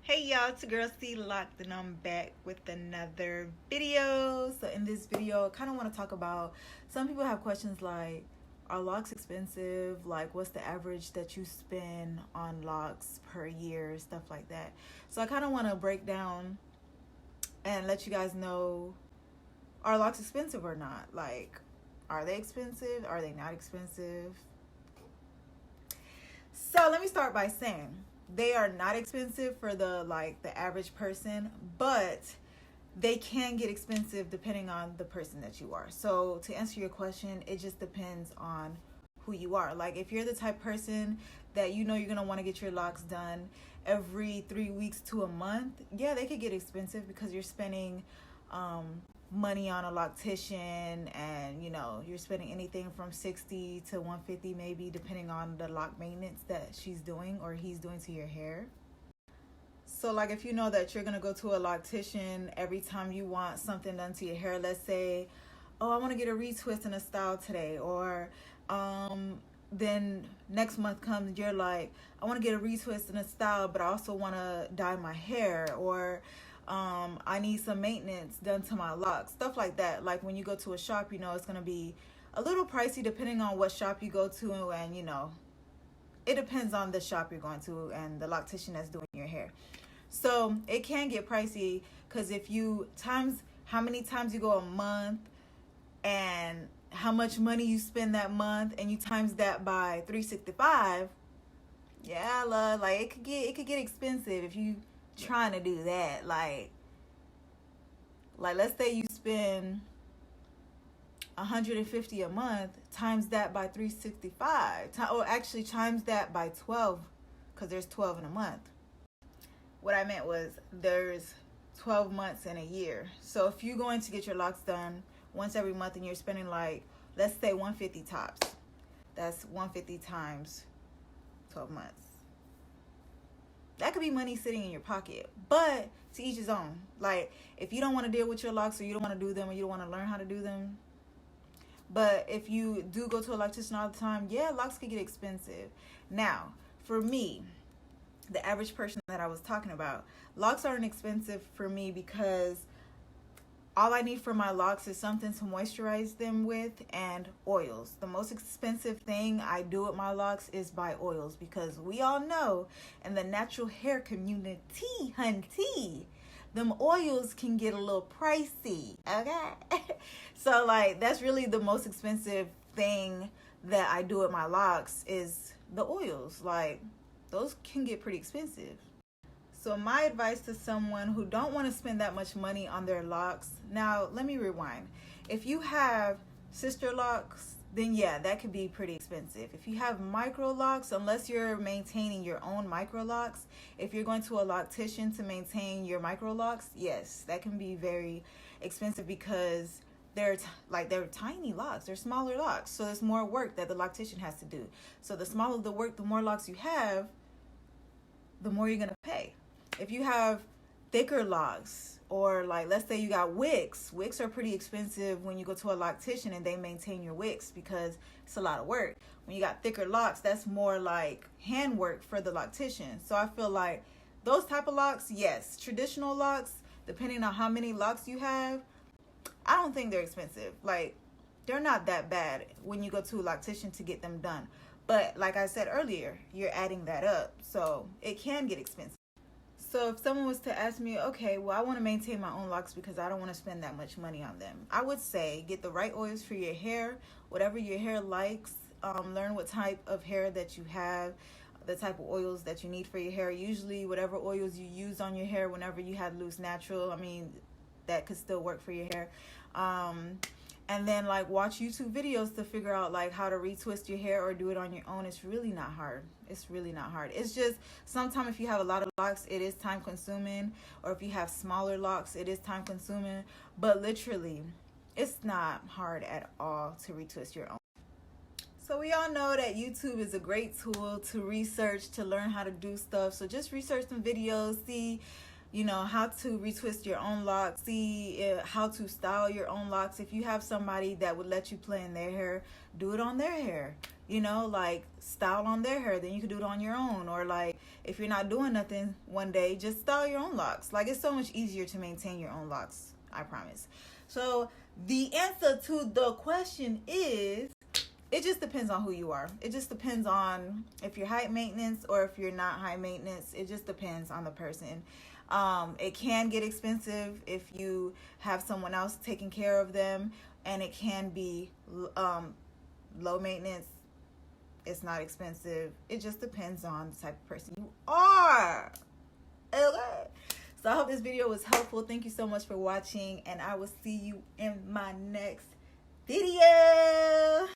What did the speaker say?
Hey y'all, it's your girl ShesLoc'd and I'm back with another video. So in this video, I kind of want to talk about, some people have questions like, are locks expensive? Like, what's the average that you spend on locks per year? Stuff like that. So I kind of want to break down and let you guys know, are locks expensive or not? Like, are they expensive? Are they not expensive? So let me start by saying, they are not expensive for the average person, but they can get expensive depending on the person that you are. So to answer your question, it just depends on who you are. Like, if you're the type person that you're going to want to get your locks done every 3 weeks to a month, yeah, they could get expensive because you're spending money on a loctician, and you're spending anything from $60 to $150 maybe, depending on the lock maintenance that she's doing or he's doing to your hair. So like, if you know that you're gonna go to a loctician every time you want something done to your hair, let's say, oh, I want to get a retwist and a style today, or then next month comes, you're like, I want to get a retwist and a style, but I also want to dye my hair, or I need some maintenance done to my locks, stuff like that. Like, when you go to a shop, it's going to be a little pricey depending on what shop you go to, and it depends on the shop you're going to and the loctician that's doing your hair. So it can get pricey, because if you times how many times you go a month and how much money you spend that month, and you times that by 365, yeah, love, like, it could get expensive if you trying to do that. Like let's say you spend $150 a month, times that by 365, or actually times that by 12, because there's 12 in a month. What I meant was, there's 12 months in a year. So if you're going to get your locks done once every month and you're spending, like, let's say $150 tops, that's $150 times 12 months. That could be money sitting in your pocket, but to each his own. Like, if you don't want to deal with your locks, or you don't want to do them, or you don't want to learn how to do them. But if you do go to a loctician all the time, yeah, locks could get expensive. Now, for me, the average person that I was talking about, locks aren't expensive for me because all I need for my locks is something to moisturize them with, and oils. The most expensive thing I do with my locks is buy oils, because we all know in the natural hair community, hunty, them oils can get a little pricey, okay? So, like, that's really the most expensive thing that I do with my locks is the oils. Like, those can get pretty expensive. So my advice to someone who don't want to spend that much money on their locks, now let me rewind. If you have sister locks, then yeah, that could be pretty expensive. If you have micro locks, unless you're maintaining your own micro locks, if you're going to a loctician to maintain your micro locks, yes, that can be very expensive, because they're tiny locks, they're smaller locks, so there's more work that the loctician has to do. So the smaller the work, the more locks you have, the more you're gonna pay. If you have thicker locks, or like, let's say you got wicks are pretty expensive when you go to a loctician and they maintain your wicks, because it's a lot of work. When you got thicker locks, that's more like handwork for the loctician. So I feel like those type of locks, yes. Traditional locks, depending on how many locks you have, I don't think they're expensive. Like, they're not that bad when you go to a loctician to get them done. But like I said earlier, you're adding that up, so it can get expensive. So if someone was to ask me, okay, well, I want to maintain my own locks because I don't want to spend that much money on them, I would say get the right oils for your hair, whatever your hair likes. Learn what type of hair that you have, the type of oils that you need for your hair. Usually whatever oils you use on your hair whenever you have loose natural, I mean, that could still work for your hair. And then, like, watch YouTube videos to figure out, like, how to retwist your hair or do it on your own. It's really not hard. It's really not hard. It's just, sometimes if you have a lot of locks, it is time consuming. Or if you have smaller locks, it is time consuming. But literally, it's not hard at all to retwist your own. So we all know that YouTube is a great tool to research, to learn how to do stuff. So just research some videos, see you know, how to retwist your own locks, see how to style your own locks. If you have somebody that would let you play in their hair, do it on their hair. You know, like style on their hair, then you can do it on your own. Or like if you're not doing nothing one day, just style your own locks. Like it's so much easier to maintain your own locks, I promise. So the answer to the question is, it just depends on who you are. It just depends on if you're high maintenance or if you're not high maintenance. It just depends on the person. It can get expensive if you have someone else taking care of them, and it can be low maintenance. It's not expensive. It just depends on the type of person you are. Okay. So I hope this video was helpful. Thank you so much for watching, and I will see you in my next video.